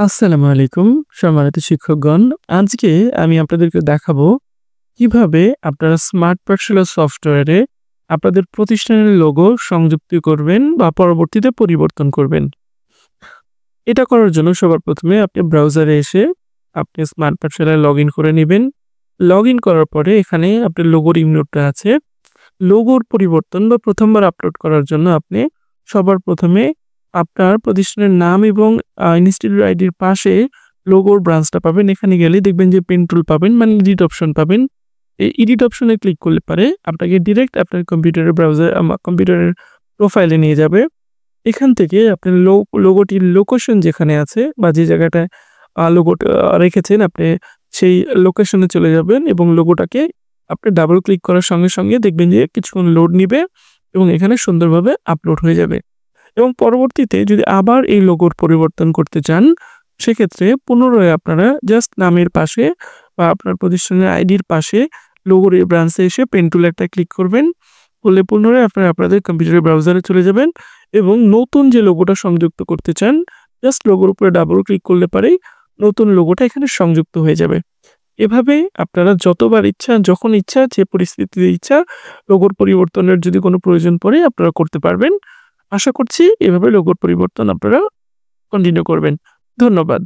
আসসালামু আলাইকুম সম্মানিত শিক্ষকগণ। আজকে আমি আপনাদেরকে দেখাবো কিভাবে আপনারা স্মার্ট পাঠশালা সফটওয়্যারে আপনাদের প্রতিষ্ঠানের লোগো সংযুক্ত করবেন বা পরবর্তীতে পরিবর্তন করবেন। এটা করার জন্য সবার প্রথমে আপনি ব্রাউজারে এসে আপনি স্মার্ট পাঠশালায় লগইন করে নিবেন। লগইন করার পরে এখানে আপনার লোগোর ইমোটটা আছে। লোগোর পরিবর্তন বা প্রথমবার আপলোড করার জন্য আপনি সবার প্রথমে আপনার প্রতিষ্ঠানের নাম এবং ইনস্টিটিউট আইডির পাশে লোগোর ব্রাঞ্চটা পাবেন। এখানে গেলে দেখবেন যে পেন টুল পাবেন, মানে এডিট অপশন পাবেন। এই এডিট অপশনে ক্লিক করলে পারে আপনাকে ডিরেক্ট আপনার কম্পিউটারের প্রোফাইলে নিয়ে যাবে। এখান থেকে আপনার লোগোটির লোকেশন যেখানে আছে বা যে জায়গাটায় লোগোটা রেখেছেন আপনি সেই লোকেশনে চলে যাবেন এবং লোগোটাকে আপনি ডাবল ক্লিক করার সঙ্গে দেখবেন যে কিছুক্ষণ লোড নিবে এবং এখানে সুন্দরভাবে আপলোড হয়ে যাবে। এবং পরবর্তীতে যদি আবার এই লোগোর পরিবর্তন করতে চান, সেক্ষেত্রে পুনরায় আপনারা জাস্ট নামের পাশে বা আপনার প্রতিষ্ঠানের আইডির পাশে লোগোর এই ব্রাঞ্চে এসে পেন টুল একটা ক্লিক করবেন। করলে পুনরায় আপনারা আপনাদের কম্পিউটারের ব্রাউজারে চলে যাবেন এবং নতুন যে লোগোটা সংযুক্ত করতে চান, জাস্ট লোগোর উপরে ডাবল ক্লিক করলে পারেই নতুন লোগোটা এখানে সংযুক্ত হয়ে যাবে। এভাবে আপনারা যতবার ইচ্ছা, যখন ইচ্ছা, যে পরিস্থিতিতে ইচ্ছা লোগোর পরিবর্তনের যদি কোনো প্রয়োজন পড়ে আপনারা করতে পারবেন। আশা করছি এভাবে লোগোর পরিবর্তন আপনারা কন্টিনিউ করবেন। ধন্যবাদ।